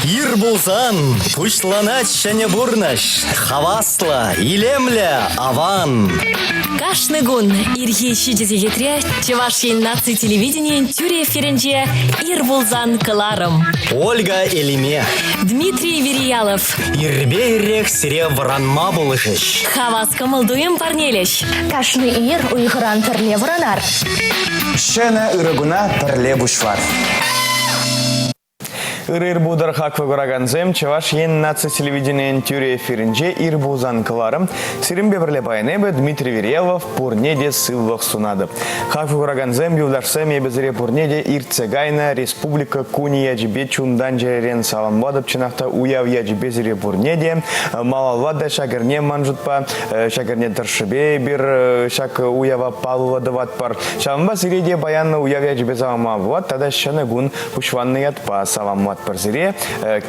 Ир булсан, пушланач шәне бурнаш, хавасла, илемля, аван. Кашны гун ирхи шидезегетре Чевашьей нации телевидения тюре эфиринче ир булзан кыларым. Ольга Элиме. Дмитрий Вериялов. Ирбейрех сире вранма булышыш. Хаваска молдуем парнелеш. Кашны ир уйгыран тірле вранар. Шена ырыгуна тірле бушвар. Ир будар хак вагораганзем, чеваш ен нация телевидения тюре эфиринче ир булзан кыларым. Сирим беберле байнебе Дмитрий Вериялов пурнеде сылвах сунады. Хак вагораганзем юлдарсем ебезере пурнеде ир цегайна республика куни яджибе чундан жерен саламбадып чинахта уяв яджибезере пурнеде. Малалвада шагерне манжутпа, шагерне тыршыбе бир шак уява палвадыват пар. Шамба сиреде баянна уяв яджибе саламабыват, тада шанагун пушванны ятпа саламат. Парзире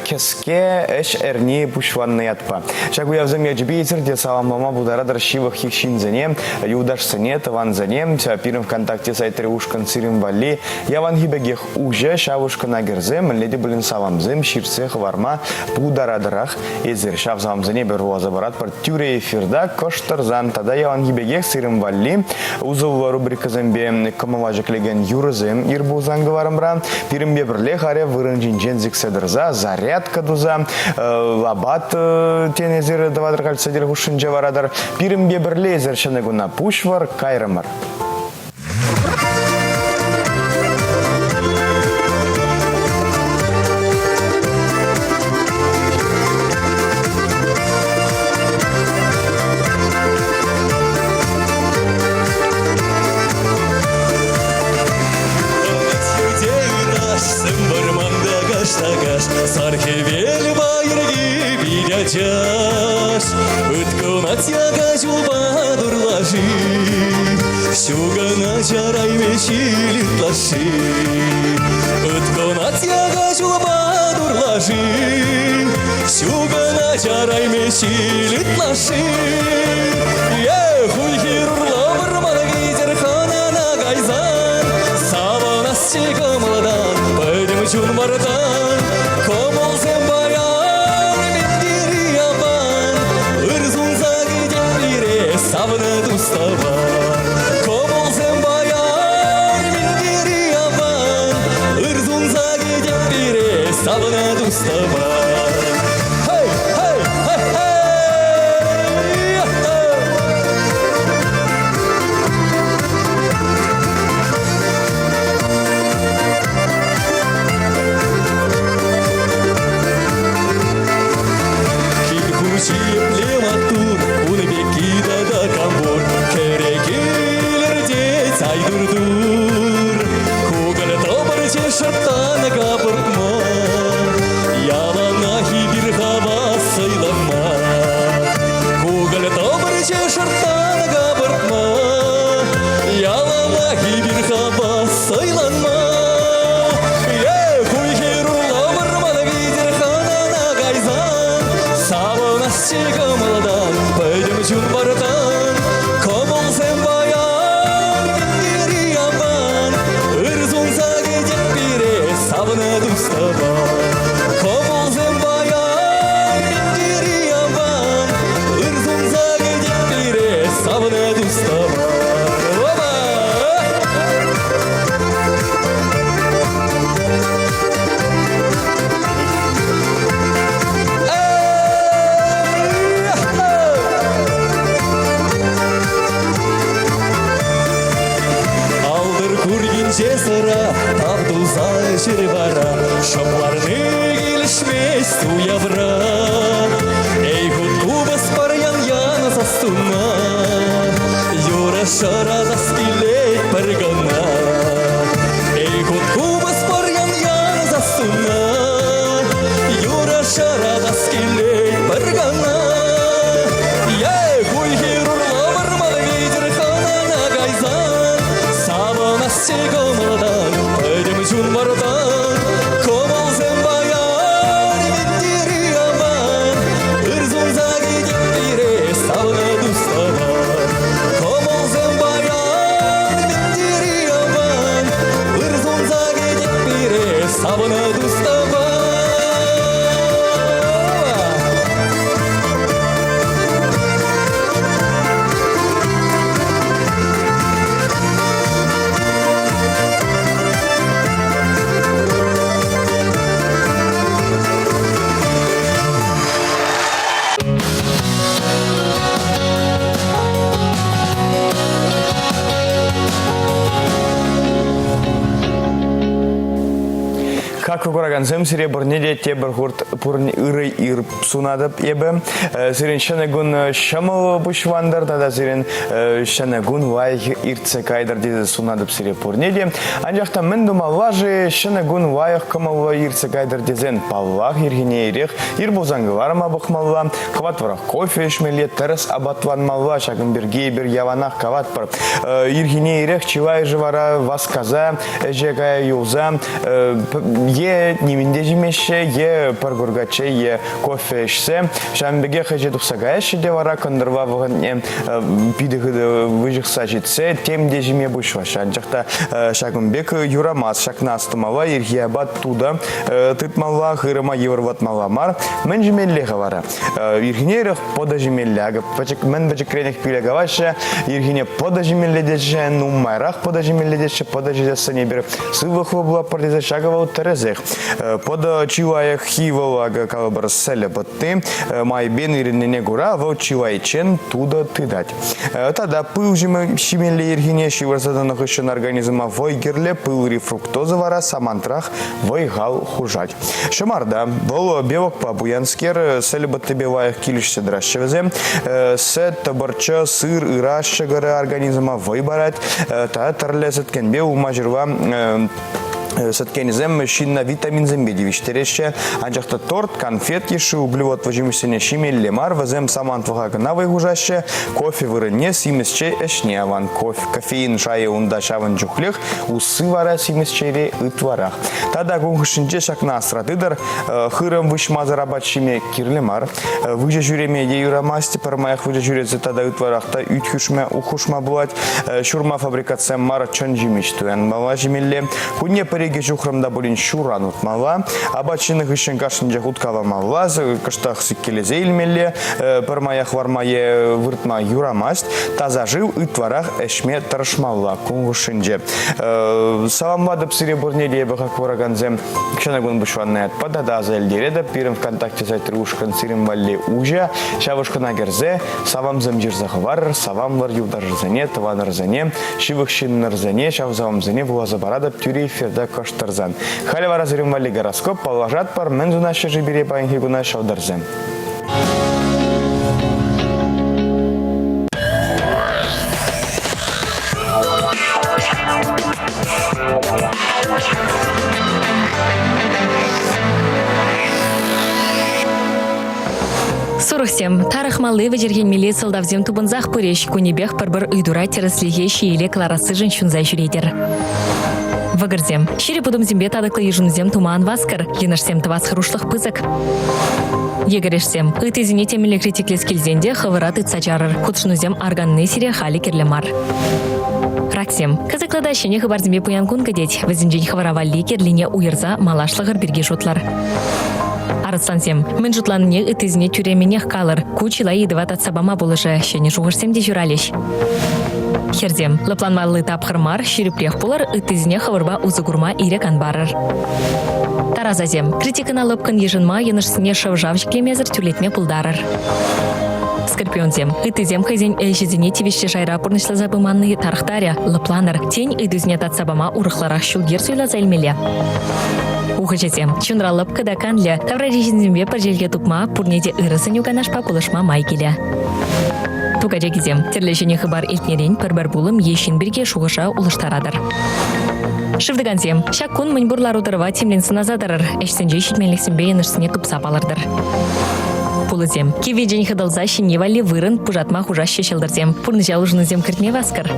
кеске эш эрни пушванны ятпа. Шагу явзам яджби ицерде саламама бударадар шивах хихшинзене, юдашсене, таванзене, пирым ВКонтакте сайты ушкан сирим вали, яван хибегех уже шавушкана герзем, леди блин саламзем, ширсех варма бударадарах, эзер шавзамзене беруазабарат пар тюре эфирда коштарзан, тада яван хибегех сирим вали, узов рубрика зембе камаважек леген юрзем, ирбузан говорамбра, пирым бебрле харе вырынжинжен зикседерза, зарядка дуза, лабат тенезер давадыр кальцедер хушинже варадар, пирим беберле зершенегуна пушвар кайрамар. Сархевел байрги билячаш, Ытконат яга жуба дурлаши, Шугана чарай мешилит лаши. Ытконат яга жуба дурлаши, Шугана чарай мешилит лаши. Хуй хирурла бармана гизер хана на гайзан, Саванас чека младан, пойдем чун мардан. Savna dustava, komol zembayan, mindiri yavan, ırzunza gidip bire savna dustava. Hey, hey, hey, hey, Kirkuchi plematur, unbekida da kambur, kerekiler saydur. Kugal tobar çeşattan kapırtma, yalanahi bir hava saylanma. Kugal tobar çeşattan kapırtma, yalanahi bir hava saylanma. Чекамладан, пойдем чун бартан, комол зембаян, миндири ябан, ырзунса гидеп бире савна дустабан. Комол зембаян, миндири ябан, ырзунса гидеп бире савна дустабан. Cesara, tabduza şirvara, şaplarını gelişmez tuyavra. Ey hutku basparyan yana sastuna, yora şara daskilet pergana. Ey hutku basparyan yana sastuna, yora şara daskilet pergana. Ye huy hirurla varmalı gider kanana gayzan, savunaz çekamladan, ödüm çun bardan, komol zembayan, mindiri yaman, ırzunza gidip bire savuna dustavan. Komol zembayan, mindiri yaman, ırzunza gidip bire savuna dustavan. хураганзем сире бурнеде тебір хурт пурни ыры ир сунадып ебі. Сирен шанагун шамыл бушвандар, тада сирен шанагун вай иртсе кайдар деде сунадып сире пурнеде. Анжақта мен думаллажы шанагун вайық камалла иртсе кайдар дезен паллах иргене ирех, ир бузангыларма бұқмалла, хват варах кофе ішмеле, терес абатван малла, шагын бірге бір яванақ кават бар. Иргене ирех чилай живара васказа, эжегая юза, е немінде жемеше, е паргургаче, е кофе ішсе. Шамбеге хажет ұқсағайшы де вара кондырва вғын пидігі выжықса жетсе, темде жеме бұшваша. Анжақта шагынбек юрамаз, шакна астымала, ирге абат туда тытмалла, хырыма еврватмала мар. Мен жемеллеға вара. Иргенеріх пода жемеллеға. Мен бәжікренек пилегаваша, иргене пода жемелледеші, нумайрақ пода жемелледеші, пода жедесіне бір сывық вобла пардезе шагавал терезех. Пода чилаях хивалага калабар селя батты, май бен иринене гура, вал чилайчен туда тыдать. Тада пыл жемелле иргене шиварсаданах еще на организма войгерле, пыл рефруктоза вара, самантрах войгал хужать. Шамарда, вол белок по буянскер, селя батты белаях килишься дращевезе, сет табарча сыр ираща гора организма войбарать, та тарлесет кенбе умажирва Саткенизем шинна витамин зембедевичтереше, анжақта торт, конфет еші, углевод вожимысене шимелле мар, вазем саман тваға навай гужаще, кофе вырыне, симесче эшне аван, кофеин шайы унда шаван джухлех, усы вара симесчере ытварах. Тада гунгышынче шакна астратыдар, хырым вышма зарабат шиме кирле мар, выжа жүреме еюрамасти, пармаях выжа жүрезе тада ытварахта үтхюшме ухушма булать, шурма фабрикация мар чон жимиштуян мала жимелле, куне Реги жухрамда болин шуран утмала, абачиных ищен кашынжа хуткава мала, каштах сиккелезе илмелле, пармаях вармае выртма юрамаст, таза жив и тварах эшме таршмалла кунгушинже. Саламвадып сире бурнеде бахак вараганзем, кшанагун бушванне отпада, да за эльдереда, пирым ВКонтакте сайт рушкан сирим валли ужа, шавушкана герзе, савам замжир захвар, савам вар юдар рзане, таван рзане, шивых шин нарзане, шав завам зане, вуаза барада, птюри ферда Коштарзан. Халя разрим вали гороскоп, положат пар мензу наши жибере паинхигуна шаударзен. Сурахсем, тарах малы вajерген миле солдавзем тубынзах пыреш, кунебех парбар уйдура тереслихещи или кларасы женщунзай жюрейдер. Вагырзем. Шире пудум зембе тадыклы ежунзем туман васкар, ленашсем тывас хрушлых пызык. Егерешсем. Ыты зените миле критиклес кельзенде хавырат ытсачарыр, худшнузем арганны сире хали керлемар. Раксем. Казаклада шене хабарзембе пуянкун кадеть, вазинжень хаваравалли керлине уйырза малашлығыр бірге жұтлар. Арыслансем. Мен жұтланне ытызне тюременех калыр, кучила едыват от сабама булыжы, шене жуғырсем де журалеш. Херзем. Лапланмалы тапхырмар, шириплех пулар, ытызне хавырба узыгурма ирекан барыр. Таразазем. Критикана лыпкан ежынма енышсіне шавжавжикле мезір тюлетме пулдарыр. Скорпионзем. Ытызем хайзен эльжизіне тивеште жайра пурнышлы забыманные тархтаря, лапланыр. Тень ыдызне татсабама урыхларах шулгер суйла зайлмеле. Ухачетем. Чунра лыпка да канле. Таврарежизембе паржелге тупма, пурнеде ырысын юганашпа пулышма майкеле. Тугадегизем. Терлешене хыбар илтнерен парбар булым ешін бірге шуғыша улыштарадыр. Шывдыгансем. Шаккун мыньбурлар удырва темленсін азадырыр. Эшсенже шитменліксенбе енышсіне тупса балырдыр. Пулызем. Кеведжен хыдалза шиневали вырын пужатма хужа шешелдірзем. Пурныжа лужнызем кіртме васкар.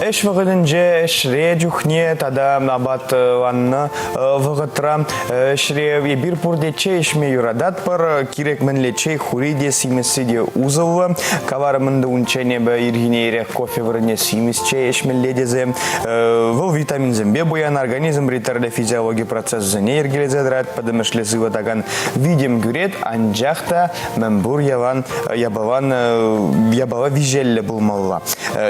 Эш вағыдынже эшре жүхне тада абат ванны вағытра эшре ебір пұрдече эшме юрадат бар керек мінлече хуриде симесіде узылы каварымынды унчене бі иргіне ерек кофе вырыне симесче эшмелледезе выл витамин зембе буян организм ритарле физиология процесс зіне ергелезедрат падымышле зыватаган видим гюрет анжақта мәмбур ябава вижелле булмалла.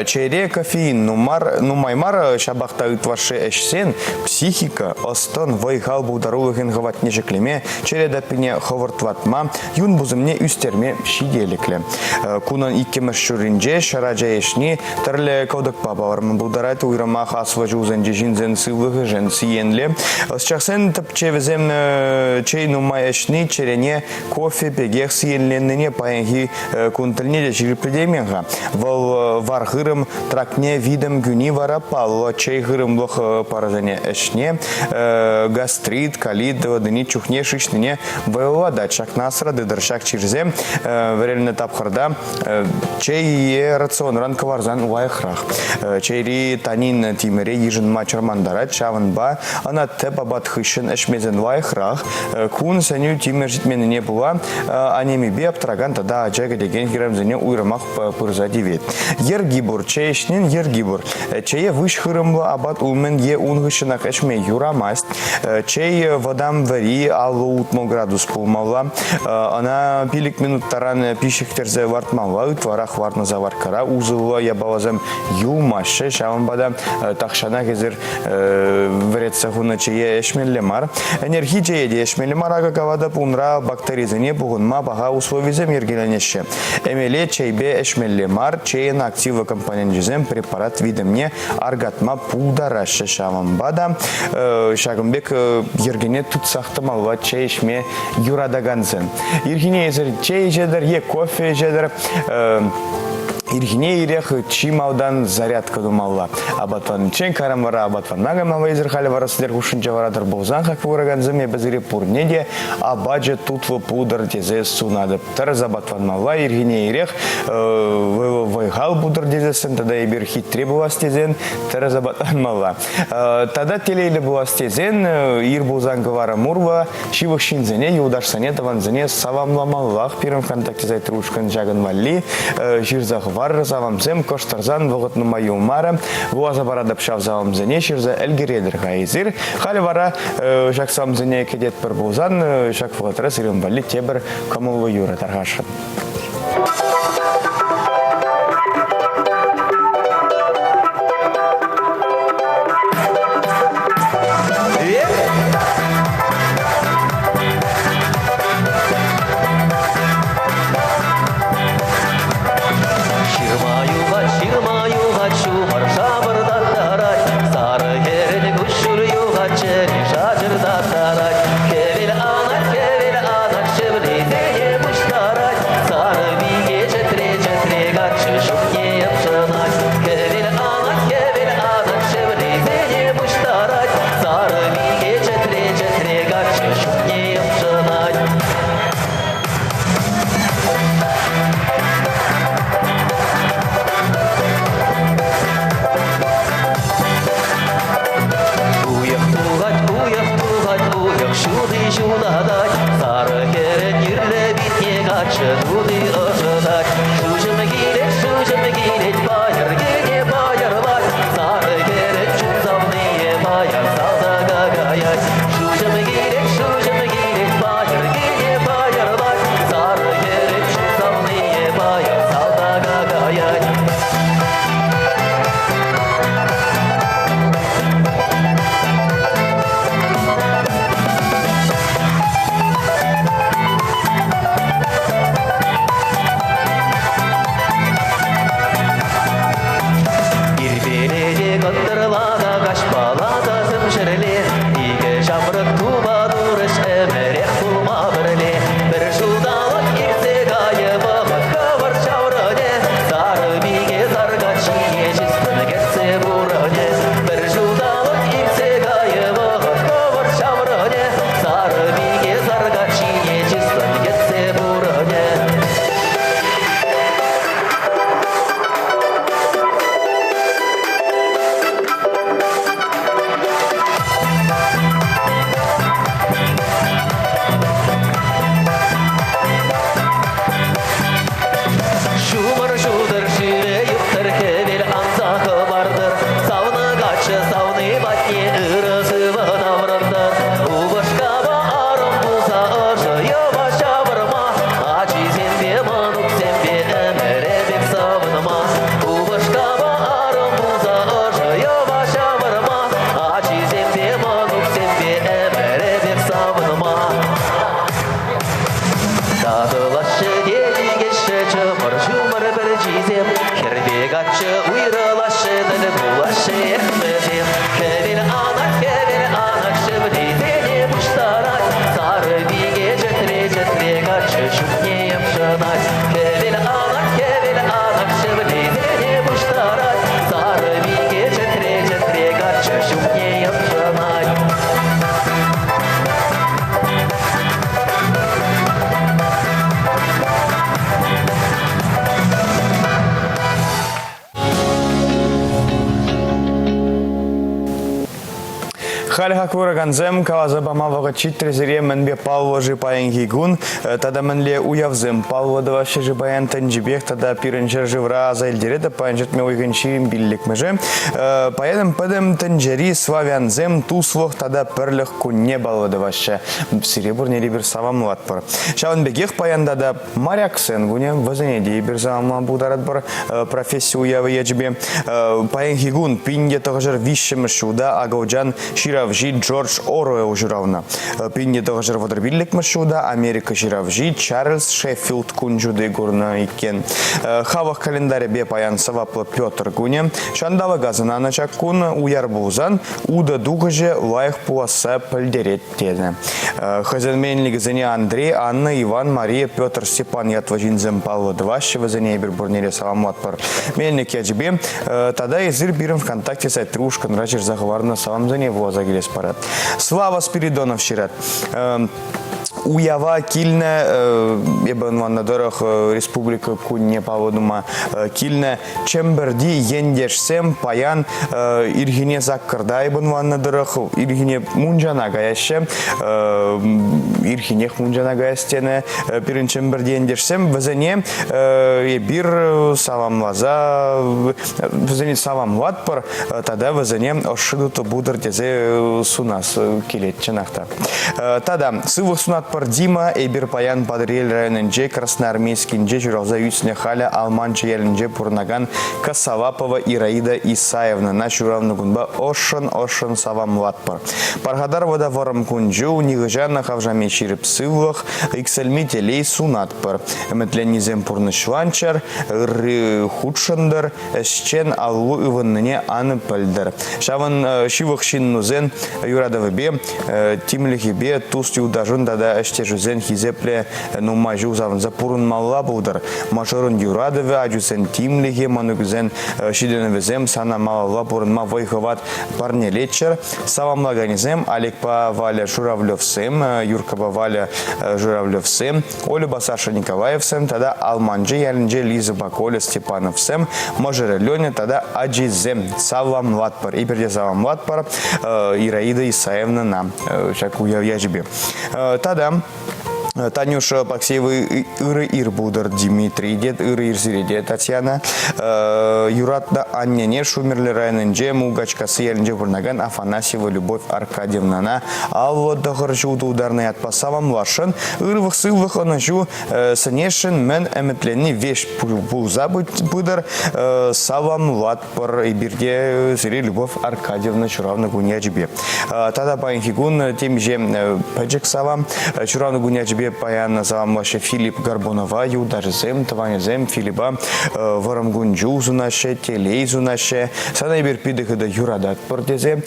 Чайре кофеин нумар нумаймар шабахта ытвашы эшсен психика остон вайхал бударулыгын гаватне жеклеме чередапине ховыртватма юн бузымне үстерме шиделекле. Кунан иккемеш шуринже шараджа эшни тарле кодак папавармы бударат уйрамах асва жузенже жинзен сывлыгы жен сиенле. Счахсен тапчевезем чей нумай эшни черене кофе пегех сиенленне паенги кунтельне жирпредеменга. Вал вархырым тракне видом гюни вара палва чей хырым лох поражение эшне гастрит калит дыни чухне шишне вэлвада чак насра дыдыршак чирзе верельне тапхарда чей рацион ранковарзан уайхрах чейри танин тимере ежин мачармандара чаванба ана тепабат хышын эшмезен уайхрах кун сеню тимер житмене була анеми беп траган тада ачага деген хирамзене уйрамах пырза дивет ергибур чейшнин ергибур чее выш хырымла абат умен е унгышынак эшме юрамаст чей водам вари алло утмо градус пулмала она пилик минут таран пишехтерзе вартмала утварах вартна заваркара узылла ябалазам юлмашы шаванбада тахшана кезер вреца хуна чее эшмеллемар энергии чее де эшмеллемар ага кавада пунра бактеризене бугунма бага условизем ергеленеше эмеле чейбе эшмеллемар чейн актива компонентизем препарат видемне аргатма пударашы шаванбада шагымбек ергене тут сахтамалва чейшме юрадаганзен иргине езер чей жедер е кофе жедер иргине ирех чимаудан зарядка думалла. Абатван чен карамара абатван нагамава изерхали варасдер хушинча варадыр болзан хак вураганзыме безире пурнеде абаджа тутвы пудр тезе сунады. Тараз абатван мала иргине ирех вайгал пудр тезесен тада ибир хитре булас тезен тараз абатван мала. Тада телейлі булас тезен ир булзан гавара мурва шивых шинзене юдарсане таванзене савамламаллах пирым контакте зайты ушкан жаган валли жирзах вар завамзем коштарзан воготну маю мара вуаза барада пшав завамзене ширза элгередер хайзир хали вара жаксамзене кедет пер бузан жак воготрес ирым валли тебер камылвы юра таргашын. Sara Хальха кураганзем кавазабамавага читрезере менбе палвожи паенгигун, тада менле уявзем палводова шежи баян танжибех, тада пиренчер живра зайльдереда паенчет ме уйгенширим биллик меже. Паедем педем танжери славянзем туслох тада перлех кунне балводоваще. Сиребурне рибер савам латпар. Шаван бегех паянда да моряк сенгуне, вазенеди бир савам бударат бар профессию уявы ячбе. Паенгигун пинде тогожер вишем шуда агауджан Ширавжи Джордж Оруэлл журавна. Пинне тогожер водорбиллик маршуда Америка Ширавжи Чарльз Шеффилд кунжуды горна икен. Хавах календаре бе паян саваплы Петр Гуне. Шандава газана начак кун уярбузан уда дугаже лайх пуаса пальдерет тене. Хазенменлик зане Андрей, Анна, Иван, Мария, Петр, Степан, Ятважинзем, Павла, Дващева, зане Бурнере, Саламатпар. Мельник ячбе. Тогда изыр бирим ВКонтакте сайт Трушкан, Рачер заговарна салам зане Возагилес парад. Слава Спиридонов Шират. Уява кильне, ебен ван надорах республика кунне паводума кильне чемберди ендешсем паян иргине заккарда ебен ван надорах иргине мунжана гаяще иргинех мунжана гаястене пирин чемберди ендешсем вазене бир савамлаза вазене савамлатпар тада вазене ошидуто будыр тезе сунас килетченахта тада сывых сунат Дима Эбир паян Падрель районынже Красноармейскинже журалза юцне халя Алманче елінже Пурнаган Касавапова Ираида Исаевна на журавны гунба ошын савам латпар. Паргадар вода ворам кунжу нигыжана хавжаме ширип сывлах иксельми телей сунатпар. Эметленнизем пурнышланчар ыры худшандар эсчен аллу ывынныне аны пальдар. Шаван шивых шиннузен юрадавыбе тимлихибе туст юдажын дада эште жузен хизепле нумажу заван запурун малла будар. Машорун юрадаве аджусен тимлихе манугзен шиденевезем сана малла пурун ма войховат парнелечер. Савам лаганизем Алекпа Валя Журавлевсем, Юркаба Валя Журавлевсем, Олюба Саша Николаевсем, тогда Алманджи Ялинджи Лиза Баколя Степановсем, Можере Леня, тогда Аджизем, Савам Латпар, и перде Савам Латпар, Ираида Исаевна нам, шаку я жбе. Тогда Танюша Паксеева Иры Ирбудар Дмитрий Дед Иры Ирсиреде Татьяна Юратна Анне Шумерли Райненже Мугачкасы Ялинже Бурнаган Афанасьева Любовь Аркадьевна на Алвод Дахарчуду ударный от пасавам Лашин Ирвах Сылвах Анажу Санешин Мен Эметлени Веш Пулзабуть Будар Савам Латпар и Бирде Сири Любовь Аркадьевна Чуравна Гунячбе. Тада Паинхигун тем же Педжик Савам Чуравна Гунячбе паян савам ваше Филипп Горбунова Юдарзем Таванезем Филиппа Варамгунджу Зунаше Телей Зунаше Санайбер Пидыхада Юрадат Портезе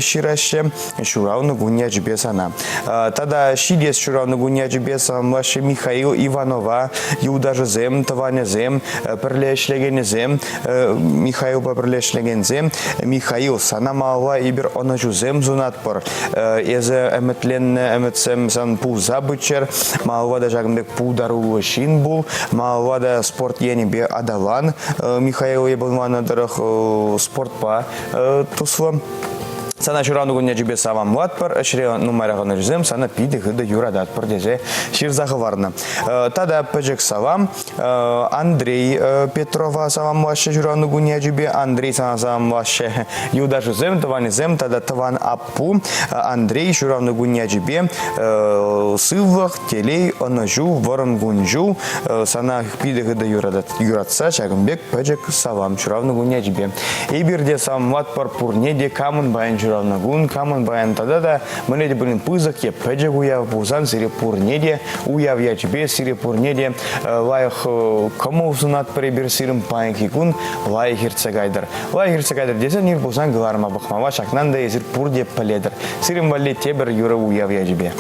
Шираще Шуравна Гунячбе Сана. Тада Шидес Шуравна Гунячбе савам ваше Михаил Иванова Юдарзем Таванезем Перлешлегенезем Михаил Перлешлегензем Михаил Санамала Ибер Онажузем Зунатпор Эзе Эметлен Эметсем Сан Пузабычер Малвада Жагмбек Пудару Шин был, Малвада спорт Янибе Адалан, Михаил Ебалмана Дарах спортпа Тусло. Сана чуравны гунячбе савам латпар, ашре нумараганы жүзем, сана пиды гыды юрадат пардезе ширзахыварны. Тада пэджек савам, Андрей Петрова савам ваше чуравны гунячбе, Андрей савам ваше юда жүзем, таванезем, тада таван аппу, Андрей чуравны гунячбе, сывлах, телей, онажу, ворон гунжу, сана пиды гыды юрадса, чагымбек пэджек савам чуравны гунячбе. Ибирде савам латпар пурнеде камын баян Равнагун, каман баян тада да менеде блин пызак я пэджек уяв бузан сирепурнеде уяв я тебе сирепурнеде лайх кому сунат прибер сирым паенкигун лайх херцегайдер десе нир бузан галарма бахмава шакнан да езир пурде паледер сирым валли тебер юра уяв я тебе.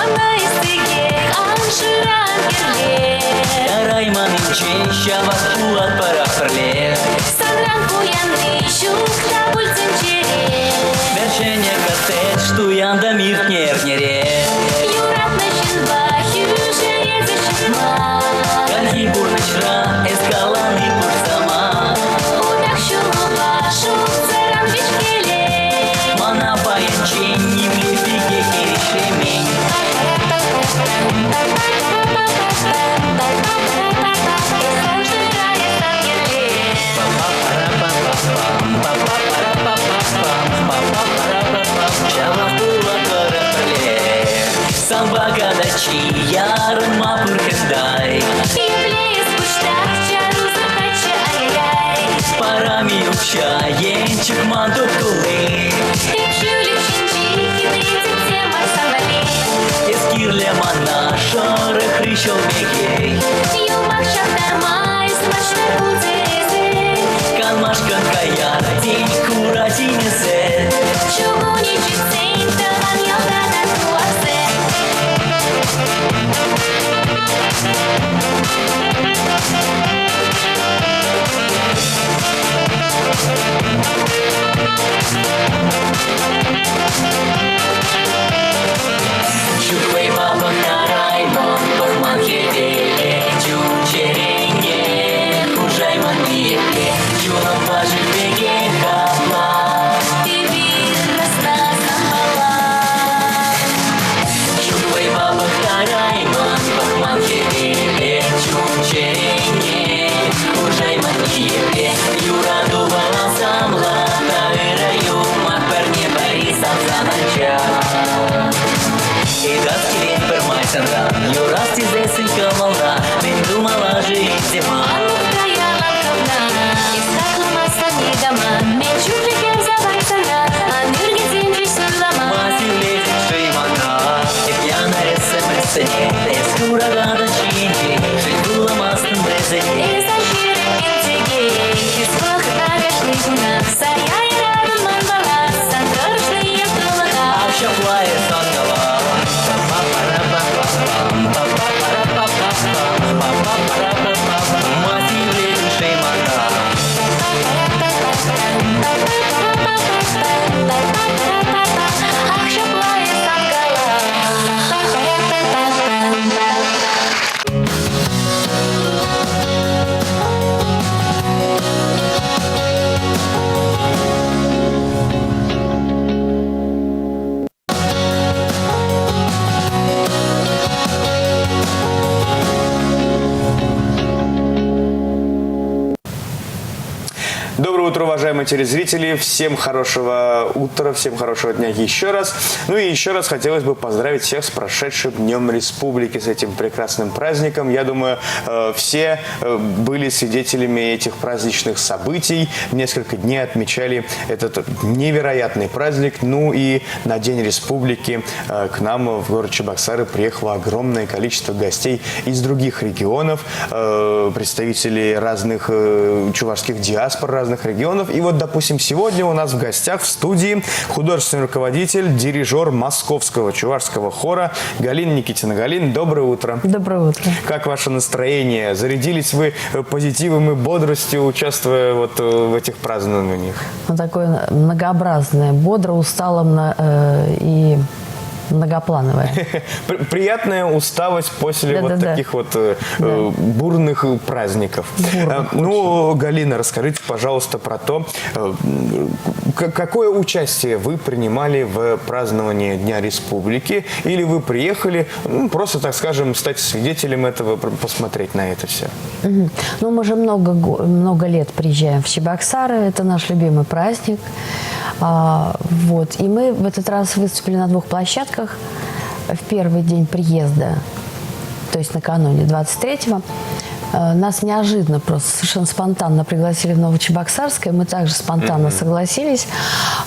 Мана истыгек, анширан керлер. Ярайманым чеща вахуат парафрлер. Санран куянный щук, табульцем череп. Вершение коттедж, туянда мир нернере. Юрат начин бахю, жерезе шитма. Канхи бурнычра, эскаланы пурсама. Умях щулу вашу, церам бичкеле. Мана баянчень, не влепиге кирешемень. Самбагадачи, ярын мапыр кандай. Юблея спуштах, чару захача, ай-яй-яй. Парами укша, енчик мандук тулы. Ипшулик шинчи, хитрите тема самали. Эскирле мана, шары хрыщел бегей. Юмах шахтармай, смачно кузезе. Калмашкан каяр, день кура тинезе. Чугуничек сейн, таван ялгада туазе. Чуквей баба караймон, бахман хевеле. Чучеренье, хужайман миепле. Чулам пажик беге хапла. Ты вид росна самбала. Чуквей баба караймон, бахман хевеле. Чучеренье, хужайман миепле. Юра дувала самла, таэраю, макберне барисам занача. И даскилин пермайсенда, юрасти зесин камалда. Мен думала жить зима. Алукая ламковна, искакламаса недома. Мен чупликем завайсана, а мюрген зенджи сулама. Масиле шеймана, пьяна смс-не. Эскура гада чинчи, шейкула мастын безене. Изаширен кентеге, избах агашный гуна. Саяй радын манбала, сандырышный ятылыға. Авшаплае сангала. Масиле шеймана. Ахшаплая сангала. Доброе утро, уважаемые телезрители. Всем хорошего утра, всем хорошего дня еще раз. Ну и еще раз хотелось бы поздравить всех с прошедшим Днем Республики, с этим прекрасным праздником. Я думаю, все были свидетелями этих праздничных событий. Несколько дней отмечали этот невероятный праздник. Ну и на День Республики к нам в город Чебоксары приехало огромное количество гостей из других регионов, представителей разных чувашских диаспор, разных регионов. И вот, допустим, сегодня у нас в гостях в студии художественный руководитель, дирижер московского чувашского хора Галина Никитина. Галин, доброе утро. Доброе утро. Как ваше настроение? Зарядились вы позитивом и бодростью, участвуя вот в этих празднованиях? Такое многообразное, бодро, устало и многоплановое. Приятная усталость после таких вот бурных праздников. Ну, Галина, расскажите, пожалуйста, про то, какое участие вы принимали в праздновании Дня Республики, или вы приехали просто, так скажем, стать свидетелем этого, посмотреть на это все? Ну, мы же много лет приезжаем в Чебоксары, это наш любимый праздник. Вот. И мы в этот раз выступили на 2 площадках. В первый день приезда, то есть накануне 23-го, нас неожиданно, просто совершенно спонтанно пригласили в Новочебоксарское. Мы также спонтанно согласились.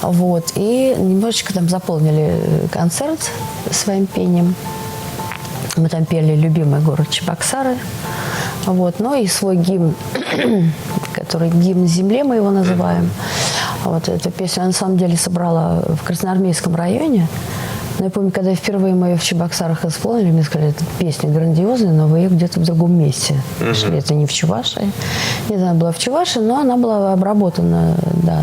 Вот. И немножечко там заполнили концерт своим пением. Мы там пели любимый город Чебоксары. Вот. Ну и свой гимн, который гимн земле, мы его называем. Вот эту песню я на самом деле собрала в Красноармейском районе. Но я помню, когда впервые мы ее в Чебоксарах исполнили, мне сказали, эта песня грандиозная, но вы ее где-то в другом месте нашли. Это не в Чувашии. Нет, она была в Чувашии, но она была обработана, да,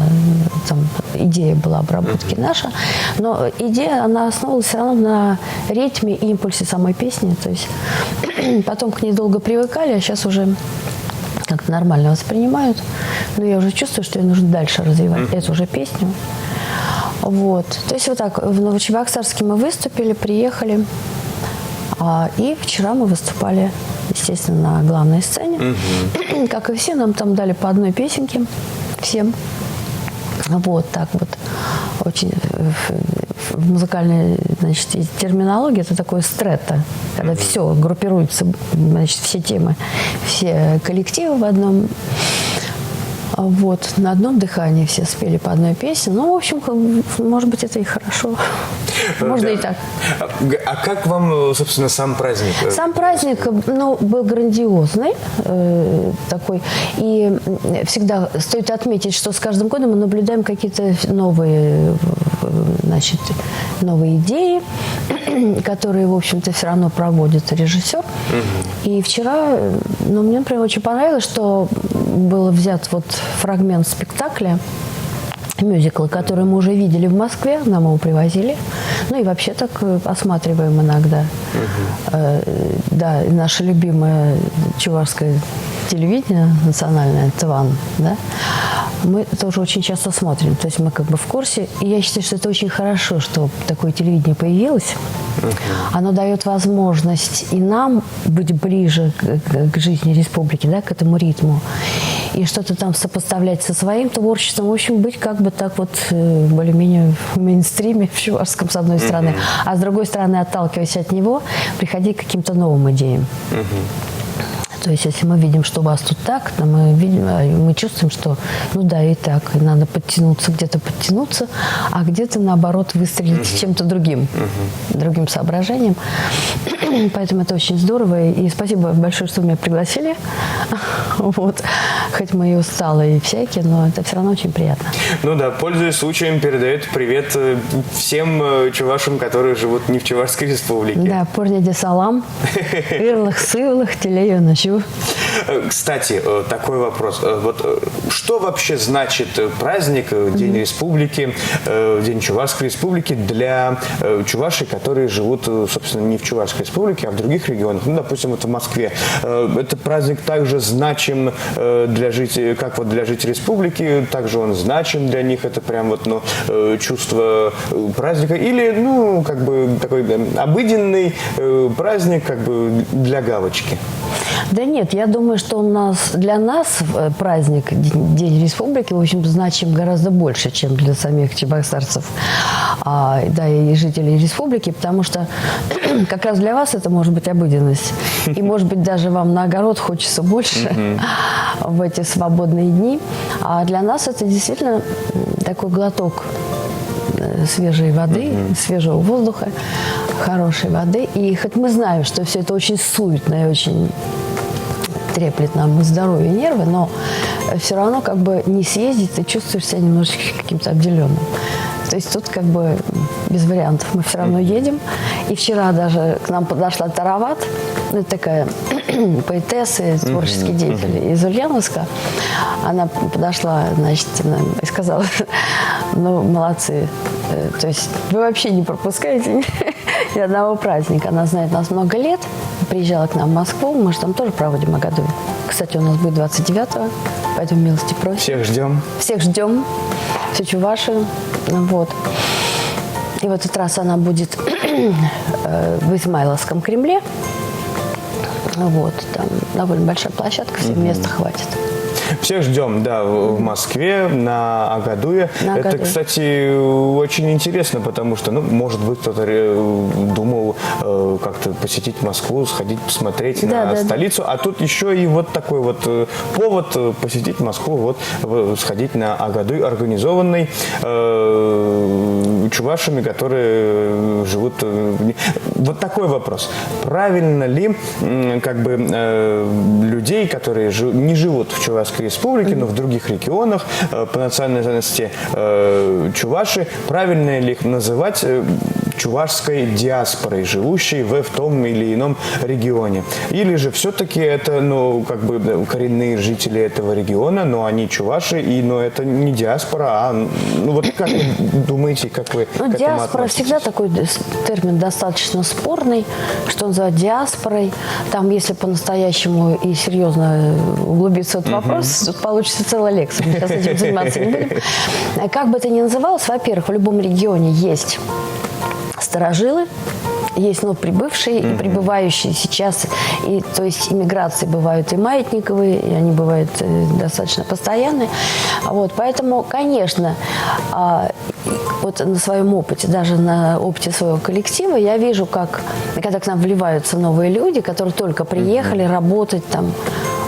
там идея была обработки наша. Но идея, она основывалась все равно на ритме и импульсе самой песни. То есть потом к ней долго привыкали, а сейчас уже как-то нормально воспринимают. Но я уже чувствую, что ей нужно дальше развивать эту же песню. Вот. То есть вот так, в Новочебоксарске мы выступили, приехали. И вчера мы выступали, естественно, на главной сцене. Как и все, нам там дали по одной песенке всем. Вот так вот. Очень в музыкальной, значит, терминологии это такое стретто, когда все группируется, значит, все темы, все коллективы в одном. Вот, на одном дыхании все спели по одной песне. Ну, в общем, может быть, это и хорошо. Можно и так. А как вам, собственно, сам праздник? Сам праздник, ну, был грандиозный такой. И всегда стоит отметить, что с каждым годом мы наблюдаем какие-то новые, значит, новые идеи, которые, в общем-то, все равно проводит режиссер. И вчера, ну, мне, например, очень понравилось, что был взят вот фрагмент спектакля, мюзикла, который мы уже видели в Москве, нам его привозили. Ну и вообще так осматриваем иногда. Да, наше любимое чувашское телевидение национальное, ТВАН, да, мы тоже очень часто смотрим. То есть мы как бы в курсе. И я считаю, что это очень хорошо, что такое телевидение появилось. Оно дает возможность и нам быть ближе к жизни республики, да, к этому ритму. И что-то там сопоставлять со своим творчеством. В общем, быть как бы так вот более-менее в мейнстриме, в чувашском, с одной стороны. А с другой стороны, отталкиваясь от него, приходить к каким-то новым идеям. То есть, если мы видим, что у вас тут так, то мы чувствуем, что, ну да, и так, и надо подтянуться, где-то подтянуться, а где-то, наоборот, выстрелить чем-то другим, другим соображением. Поэтому это очень здорово. И спасибо большое, что меня пригласили. Вот. Хоть мы и усталые, и всякие, но это все равно очень приятно. Ну да, пользуясь случаем, передает привет всем чувашам, которые живут не в Чувашской республике. Да, порняде салам, ирлых, сывлых, телею ночу. Кстати, такой вопрос. Вот что вообще значит праздник, День Республики, День Чувашской Республики для чувашей, которые живут, собственно, не в Чувашской Республике, а в других регионах? Ну, допустим, вот в Москве. Этот праздник также значим для жителей, как вот для жителей республики, также он значим для них, это прям вот, ну, чувство праздника, или, ну, как бы такой обыденный праздник, как бы для галочки? Да нет, я думаю, что для нас праздник День Республики, в общем, значим гораздо больше, чем для самих чебоксарцев, да, и жителей республики, потому что как раз для вас это может быть обыденность. И, может быть, даже вам на огород хочется больше в эти свободные дни. А для нас это действительно такой глоток свежей воды, свежего воздуха, хорошей воды. И хоть мы знаем, что все это очень суетно и очень треплет нам и здоровье, и нервы, но все равно как бы не съездить, ты чувствуешь себя немножечко каким-то обделенным. То есть тут как бы без вариантов. Мы все равно едем. И вчера даже к нам подошла Тарават, ну, такая поэтесса, творческий деятель из Ульяновска. Она подошла, значит, и сказала, ну, молодцы. То есть вы вообще не пропускаете ни одного праздника. Она знает нас много лет. Приезжала к нам в Москву. Мы же там тоже проводим Агаду. Кстати, у нас будет 29-го. Поэтому милости просим. Всех ждем. Всех ждем. Все чуваши. Вот. И в этот раз она будет в Измайловском Кремле. Вот. Там довольно большая площадка. Всем места хватит. Всех ждем, да, в Москве, на Агадуе. Это, кстати, очень интересно, потому что, ну, может быть, кто-то думал как-то посетить Москву, сходить посмотреть на столицу, а тут еще и вот такой вот повод посетить Москву, вот сходить на Агадуй, организованный чувашами, которые живут... Вот такой вопрос. Правильно ли как бы людей, которые не живут в Чувашской республике, но в других регионах по национальности чуваши, правильно ли их называть чувашской диаспорой, живущей в том или ином регионе? Или же все-таки это, ну, как бы коренные жители этого региона, но они чуваши, но это не диаспора, а, ну, вот как вы думаете, как вы к этому диаспора относитесь? всегда такой термин достаточно спорный, что называют диаспорой. Там, если по-настоящему и серьезно углубиться в этот вопрос, тут получится целая лекция. Мы сейчас этим заниматься не будем. Как бы это ни называлось, во-первых, в любом регионе есть старожилы, есть новоприбывшие и прибывающие сейчас. И, то есть иммиграции бывают и маятниковые, и они бывают достаточно постоянные. Вот, поэтому, конечно, вот на своем опыте, даже на опыте своего коллектива, я вижу, как, когда к нам вливаются новые люди, которые только приехали работать там,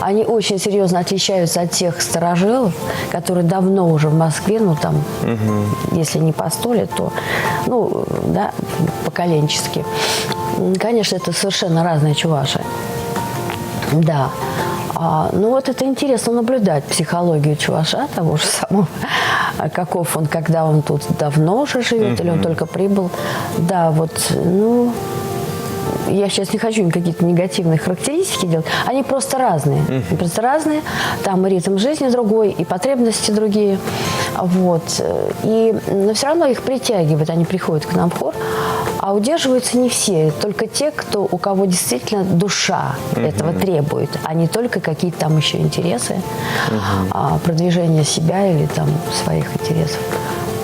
они очень серьезно отличаются от тех старожилов, которые давно уже в Москве, ну там, если не по 100 лет, то, ну, да, поколенчески. Конечно, это совершенно разные чуваши. Да. Ну вот это интересно наблюдать психологию чуваша, того же самого, каков он, когда он тут давно уже живет, или он только прибыл. Да, вот, ну... Я сейчас не хочу какие-то негативные характеристики делать. Они просто разные. Они просто разные. Там и ритм жизни другой, и потребности другие. Вот. Но все равно их притягивает. Они приходят к нам в хор. А удерживаются не все. Только те, у кого действительно душа этого требует. А не только какие-то там еще интересы. Продвижение себя или там своих интересов.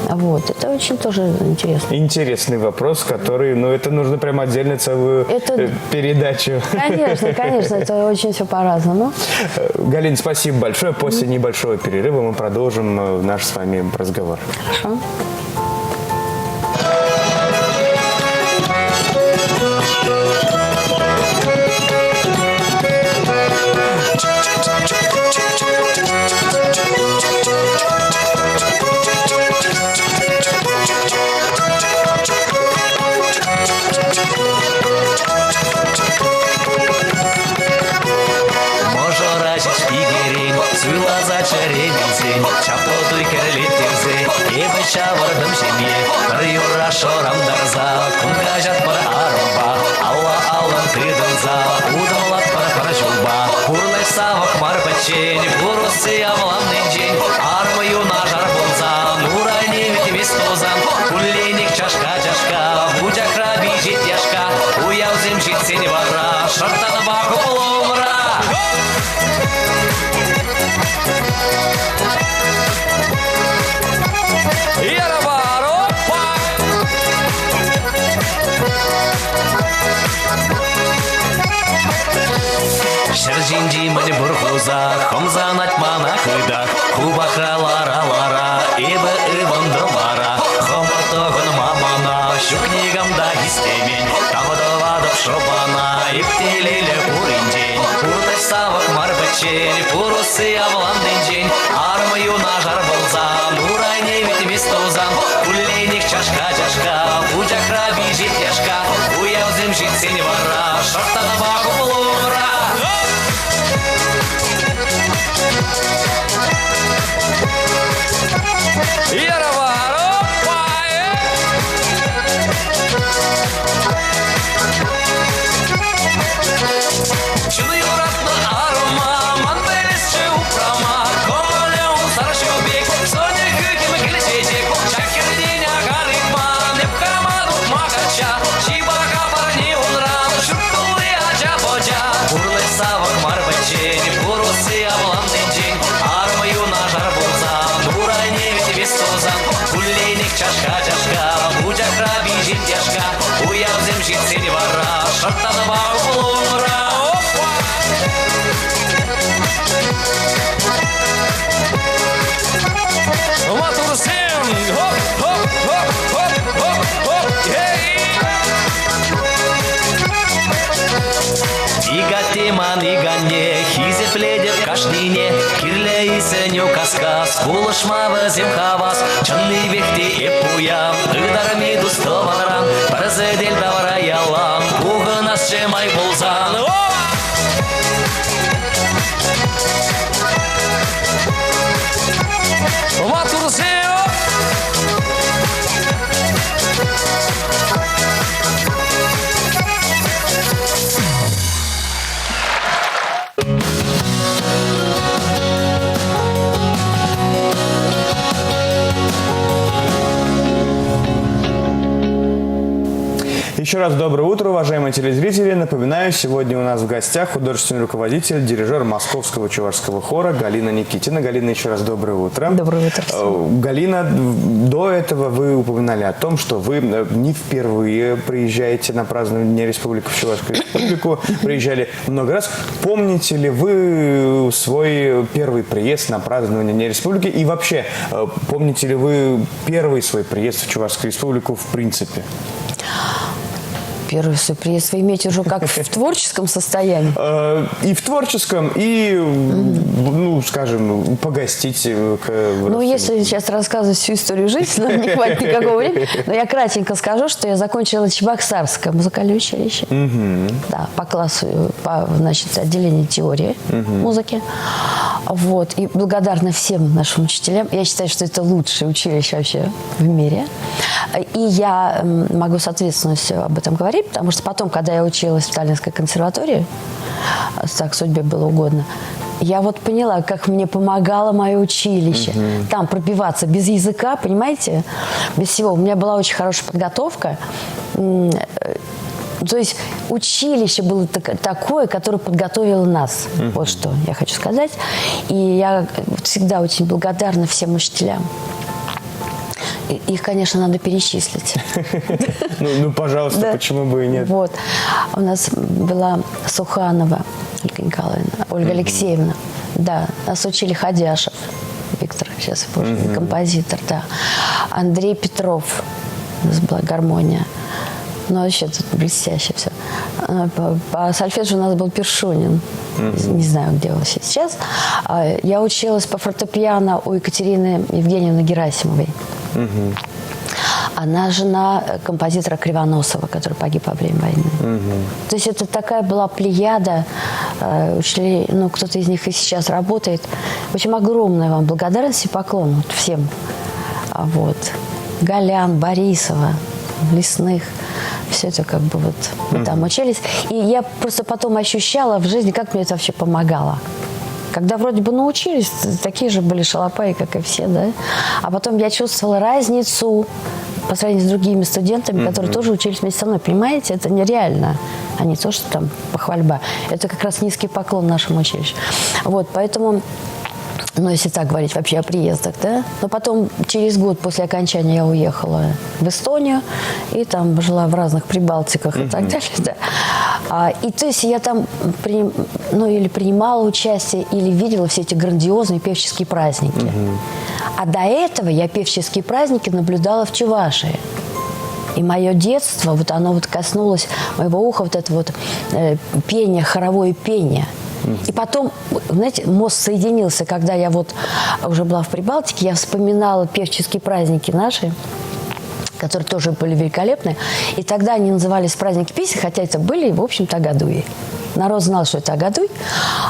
Вот, это очень тоже интересно. Интересный вопрос, который, ну, это нужно прям отдельно целую передачу. Конечно, конечно, это очень все по-разному. Галин, спасибо большое. После небольшого перерыва мы продолжим наш с вами разговор. Хорошо. Шавардым семье, бір юра шорам дарза, күнгажат бір арба, алла кридынза, удалат бір жолба, урлай савок мар бачень, бурусы авламный день, армию на жар болза, нурай невит вестозан, кулейник чашка, будя краби жить яшка, уяв земжит сень вара, шартана баху поломра. Шыржинди мань бурхуза, хомза натьмана кыда, кубаха лара, ибо иван добара, хомотогон мамана, щукнигам да гистемень, тавадовадов шопана, и птилиле бурин день, уртай савок марбачень, пурусы авланный день, армию на жар болза, нурай невит вестозан, кулейник чашка, будя краби жить яшка, уяв земжит сень вара, шарта на баку полумра. Чашка, будя краби жить яшка, уяв земжит сень вара, шарта на баку полумра. Матурсен, хоп, Игатеман игане, хизе пледет кашнине, кирле и сеню каскас, кулышмавы земхавас, чанный вехте эпуям, ыдарами дустованран, паразедель давара ялам, угы нас чемай болзан. Матурсео! Еще раз доброе утро, уважаемые телезрители. Напоминаю, сегодня у нас в гостях художественный руководитель, дирижер Московского чувашского хора Галина Никитина. Галина, еще раз доброе утро. Доброе утро всем. Галина, до этого вы упоминали о том, что вы не впервые приезжаете на празднование Дня Республики в Чувашскую Республику. Приезжали много раз. Помните ли вы свой первый приезд на празднование Дня Республики? И вообще, помните ли вы первый свой приезд в Чувашскую Республику в принципе? Первый свой приезд вы имеете уже как в творческом состоянии? И в творческом, и, ну, скажем, погостить. Ну, если сейчас рассказывать всю историю жизни, нам не хватит никакого времени. Но я кратенько скажу, что я закончила Чебоксарское музыкальное училище. Да, по классу, значит, отделению теории музыки. Вот. И благодарна всем нашим учителям. Я считаю, что это лучшее училище вообще в мире. И я могу с ответственностью об этом говорить, потому что потом, когда я училась в Таллинской консерватории, так судьбе было угодно, я вот поняла, как мне помогало мое училище. Там пробиваться без языка, понимаете, без всего. У меня была очень хорошая подготовка. То есть училище было такое, которое подготовило нас. Вот что я хочу сказать. И я всегда очень благодарна всем учителям. Их, конечно, надо перечислить. Ну, пожалуйста, почему бы и нет. Вот. У нас была Суханова Ольга Николаевна, Ольга Алексеевна. Да, нас учили Ходяшев Виктор, сейчас я помню, композитор, да. Андрей Петров, у нас была гармония. Ну, вообще тут блестяще все. По сольфеджио у нас был Першунин. Не знаю, где он сейчас. Я училась по фортепиано у Екатерины Евгеньевны Герасимовой. Она жена композитора Кривоносова, который погиб во время войны. То есть это такая была плеяда учителей, ну, кто-то из них и сейчас работает. Очень огромная вам благодарность и поклон вот всем. Вот. Голян, Борисова, Лесных. Все это как бы вот мы там учились. И я просто потом ощущала в жизни, как мне это вообще помогало. Когда вроде бы научились, такие же были шалопаи, как и все, да. А потом я чувствовала разницу по сравнению с другими студентами, которые тоже учились вместе со мной. Понимаете, это нереально. А не то, что там похвальба. Это как раз низкий поклон нашему училищу. Вот, поэтому... Ну, если так говорить вообще о приездах, да. Но потом, через год после окончания, я уехала в Эстонию. И там жила в разных Прибалтиках и так далее, да. И то есть я там или принимала участие, или видела все эти грандиозные певческие праздники. А до этого я певческие праздники наблюдала в Чувашии. И мое детство, вот оно вот коснулось моего уха, вот это вот пение, хоровое пение. И потом, знаете, мост соединился, когда я вот уже была в Прибалтике, я вспоминала певческие праздники наши, которые тоже были великолепны. И тогда они назывались праздники песен, хотя это были, в общем-то, Агадуи. Народ знал, что это Агадуй,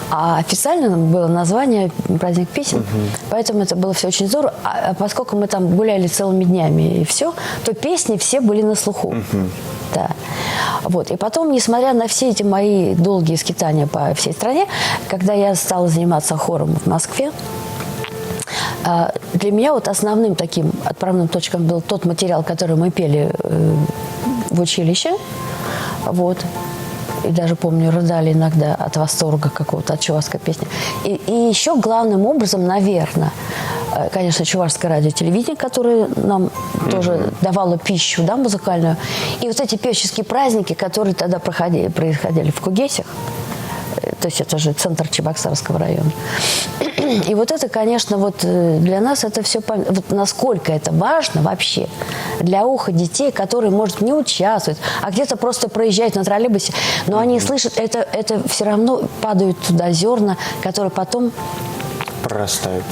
а официально было название праздник песен. Поэтому это было все очень здорово. А поскольку мы там гуляли целыми днями и все, то песни все были на слуху. Да. Вот. И потом, несмотря на все эти мои долгие скитания по всей стране, когда я стала заниматься хором в Москве, для меня вот основным таким отправным точком был тот материал, который мы пели в училище. Вот. И даже, помню, рыдали иногда от восторга какого-то, от чувашской песни. И еще главным образом, наверное, конечно, чувашское радио, телевидение, которое нам тоже давало пищу, да, музыкальную. И вот эти певческие праздники, которые тогда происходили в Кугесях, то есть это же центр Чебоксарского района. И вот это, конечно, вот для нас это все... Вот насколько это важно вообще для уха детей, которые, может, не участвуют, а где-то просто проезжают на троллейбусе, но они слышат, это все равно падают туда зерна, которые потом...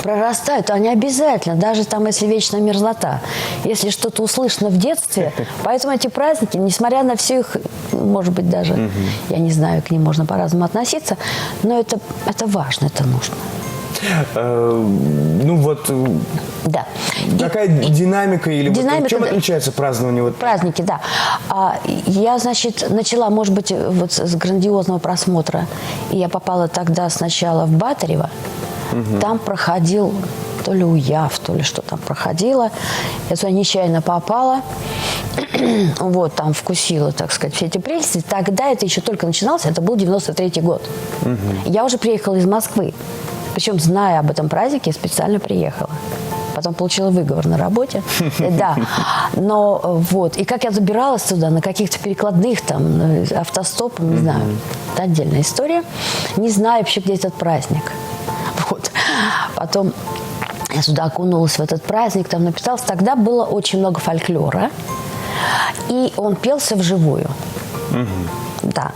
Прорастают, они обязательно, даже там, если вечная мерзлота. Если что-то услышано в детстве, поэтому эти праздники, несмотря на все их, может быть, даже, я не знаю, к ним можно по-разному относиться, но это важно, это нужно. Ну вот, да. Какая динамика или динамика, чем отличается празднование? Вот? Праздники, да. Я, значит, начала, может быть, вот с грандиозного просмотра. И я попала тогда сначала в Батарево. Там проходил то ли УЯВ, то ли что там проходила. Я туда нечаянно попала. Вот, там вкусила, так сказать, все эти прелести. Тогда это еще только начиналось, это был 93-й год. Я уже приехала из Москвы. Причем, зная об этом празднике, специально приехала. Потом получила выговор на работе. Да. Но вот. И как я забиралась туда, на каких-то перекладных, там, автостопом, не знаю. Это отдельная история. Не знаю вообще, где этот праздник. Вот. Потом я сюда окунулась в этот праздник, там напиталась. Тогда было очень много фольклора. И он пелся вживую. Да.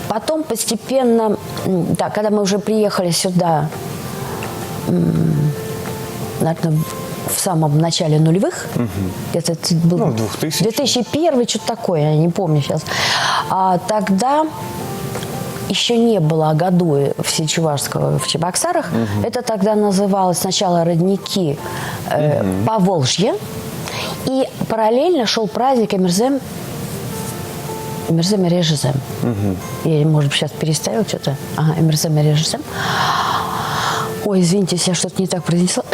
Потом постепенно, да, когда мы уже приехали сюда, наверное, в самом начале нулевых, это был 2000. 2001, что-то такое, я не помню сейчас. А тогда еще не было Агадуи Всечувашского в Чебоксарах. Это тогда называлось сначала родники Поволжье. И параллельно шел праздник Эмерзем Режезем. Я, может быть, сейчас переставила что-то. Ага, Эмерзем Режезем. Ой, извините, если я что-то не так произнесла.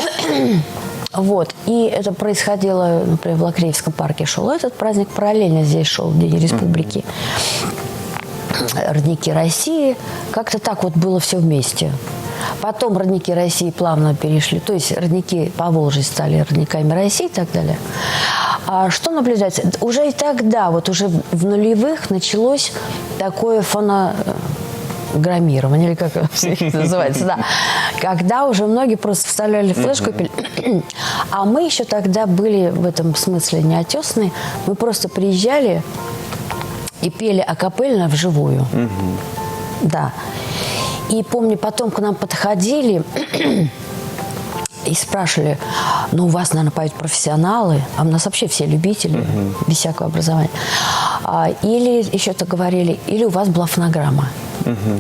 Вот. И это происходило, например, в Лакреевском парке шел этот праздник. Параллельно здесь шел День Республики. Родники России. Как-то так вот было все вместе. Потом родники России плавно перешли, то есть родники Поволжья стали родниками России и так далее. А что наблюдается? Уже и тогда, вот уже в нулевых началось такое фонограммирование, или как это называется, да. Когда уже многие просто вставляли флешку и пели. А мы еще тогда были в этом смысле неотесные. Мы просто приезжали и пели акапельно вживую. Да. И помню, потом к нам подходили и спрашивали, ну, у вас, наверное, поют профессионалы, а у нас вообще все любители, без всякого образования. Или еще то говорили, или у вас была фонограмма.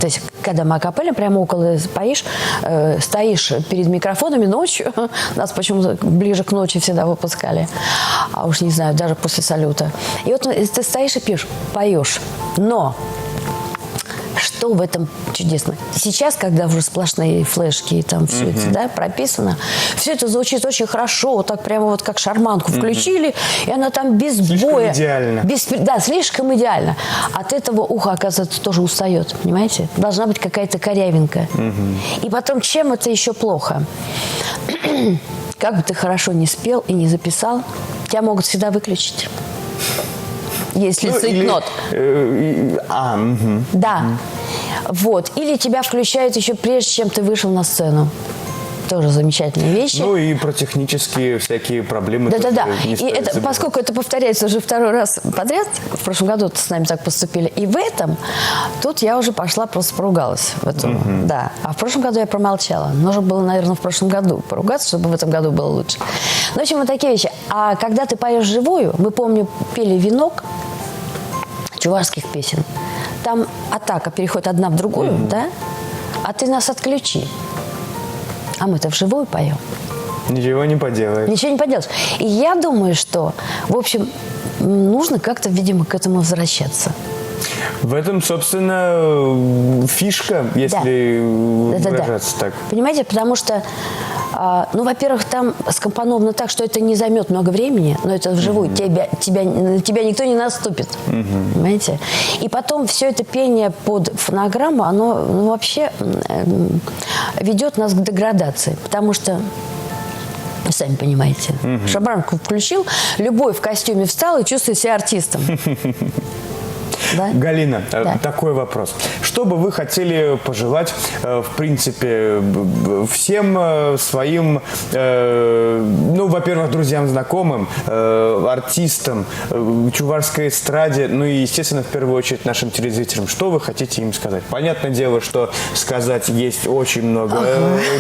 То есть, когда мы акапельно прямо около поешь, стоишь перед микрофонами ночью, нас почему-то ближе к ночи всегда выпускали, а уж не знаю, даже после салюта. И вот ты стоишь и поешь, но... Что в этом чудесно? Сейчас, когда уже сплошные флешки и там все это, да, прописано, все это звучит очень хорошо, вот так прямо вот как шарманку включили, и она там без слишком боя. идеально. Да, слишком идеально. От этого ухо, оказывается, тоже устает, понимаете? Должна быть какая-то корявинка. И потом, чем это еще плохо? Как бы ты хорошо не спел и не записал, тебя могут всегда выключить. Если цейтнот. Да. Вот. Или тебя включают еще прежде, чем ты вышел на сцену. Тоже замечательные вещи. Ну и про технические всякие проблемы. Да. Не И стоит это, забывать. поскольку это повторяется уже второй раз подряд, в прошлом году с нами так поступили, и в этом, тут я уже пошла, просто поругалась. В этом, да. А в прошлом году я промолчала. Нужно было, наверное, в прошлом году поругаться, чтобы в этом году было лучше. Ну, в общем, вот такие вещи. А когда ты поешь живую, мы, помню, пели «Венок» чувашских песен. Там атака переходит одна в другую, да? А ты нас отключи. А мы-то вживую поем. Ничего не поделаешь. Ничего не поделаешь. И я думаю, что, в общем, нужно как-то, видимо, к этому возвращаться. В этом, собственно, фишка, если выражаться так. Понимаете, потому что, ну, во-первых, там скомпоновано так, что это не займет много времени, но это вживую. Тебя никто не наступит. Понимаете? И потом все это пение под фонограмму, оно вообще ведет нас к деградации. Потому что, вы сами понимаете, шабранку включил, любой в костюме встал и чувствует себя артистом. Да? Галина, Да. такой вопрос. Что бы вы хотели пожелать, в принципе, всем своим, ну, во-первых, друзьям, знакомым, артистам, чувашской эстраде, ну и, естественно, в первую очередь нашим телезрителям? Что вы хотите им сказать? Понятное дело, что сказать есть очень много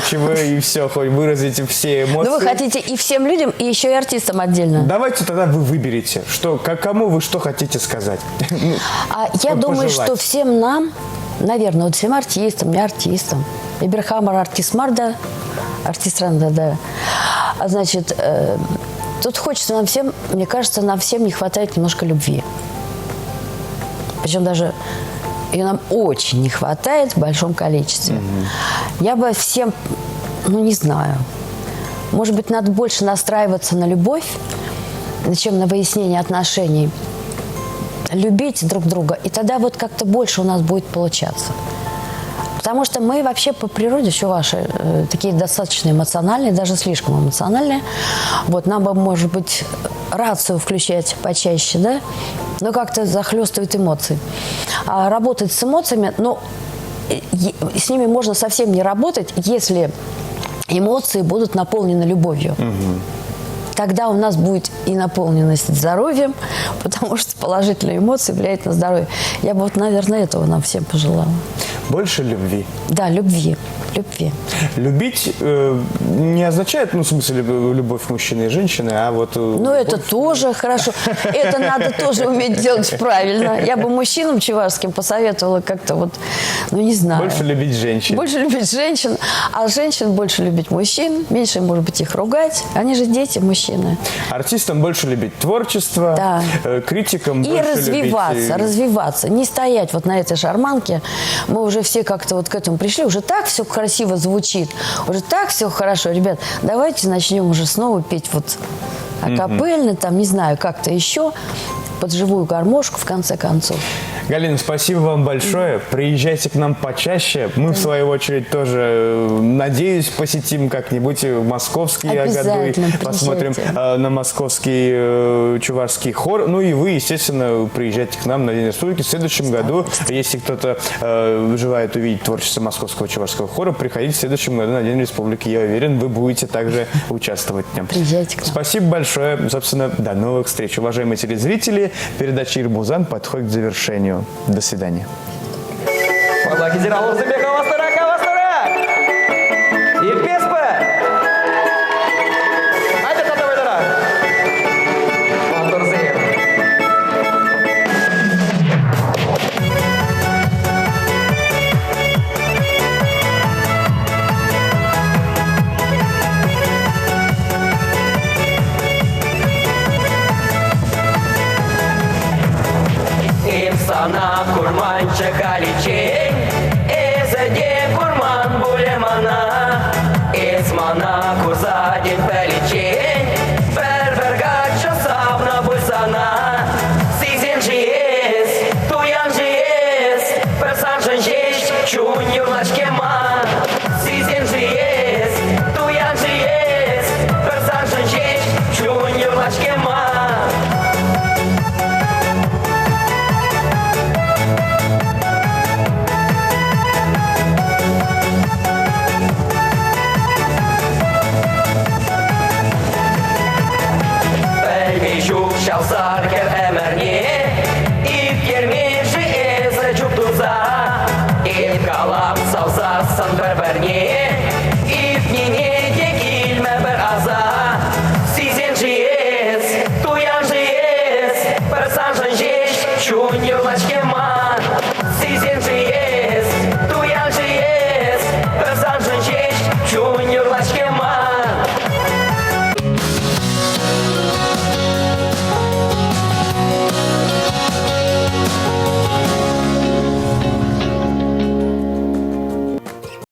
чего, и все, хоть выразить все эмоции. Ну, вы хотите и всем людям, и еще и артистам отдельно. Давайте тогда вы выберете, кому вы что хотите сказать. Я Вот думаю, пожелать. что всем нам, наверное, вот всем артистам, не артистам, Иберхамар артист Марда, артист Ранда, да. Значит, тут хочется нам всем, мне кажется, нам всем не хватает немножко любви. Причем даже ее нам очень не хватает в большом количестве. Я бы всем, ну, не знаю, может быть, надо больше настраиваться на любовь, чем на выяснение отношений. Любить друг друга, и тогда вот как-то больше у нас будет получаться. Потому что мы вообще по природе, все ваши, такие достаточно эмоциональные, даже слишком эмоциональные. Вот, нам бы, может быть, рацию включать почаще, да? Но как-то захлестывают эмоции. А работать с эмоциями, ну, с ними можно совсем не работать, если эмоции будут наполнены любовью. Тогда у нас будет и наполненность здоровьем, потому что положительные эмоции влияют на здоровье. Я бы вот, наверное, этого нам всем пожелала. Больше любви. Да, любви. Любви. Любить не означает, ну, в смысле, любовь мужчины и женщины, а вот... Ну, это тоже хорошо. Это надо тоже уметь делать правильно. Я бы мужчинам чувашским посоветовала как-то вот, ну, не знаю. Больше любить женщин. Больше любить женщин, а женщин больше любить мужчин, меньше, может быть, их ругать. Они же дети, мужчины. Артистам больше любить творчество, Да. Критикам И больше развиваться, любить... развиваться. Не стоять вот на этой шарманке. Мы уже все как-то вот к этому пришли. Уже так все красиво звучит. Уже так все хорошо. Ребят, давайте начнем уже снова петь вот акапельно, там, не знаю, как-то еще под живую гармошку, в конце концов. Галина, спасибо вам большое. Приезжайте к нам почаще. Мы, в свою очередь, тоже, надеюсь, посетим как-нибудь московские годы. Обязательно Посмотрим приезжайте. на московский чувашский хор. Ну и вы, естественно, приезжайте к нам на День Республики. В следующем году, если кто-то желает увидеть творчество московского чувашского хора, приходите в следующем году на День Республики. Я уверен, вы будете также участвовать в нем. Приезжайте к нам. Спасибо большое. Собственно, до новых встреч. Уважаемые телезрители, передача «Ирбузан» подходит к завершению. До свидания. Sana kurman çakaliçin Ezede kurman bulemana Esmana kuzadin peliçin Berbergaça savna bulsana Sizin jies, tuyan jies Persan jies, çun yurlaçkem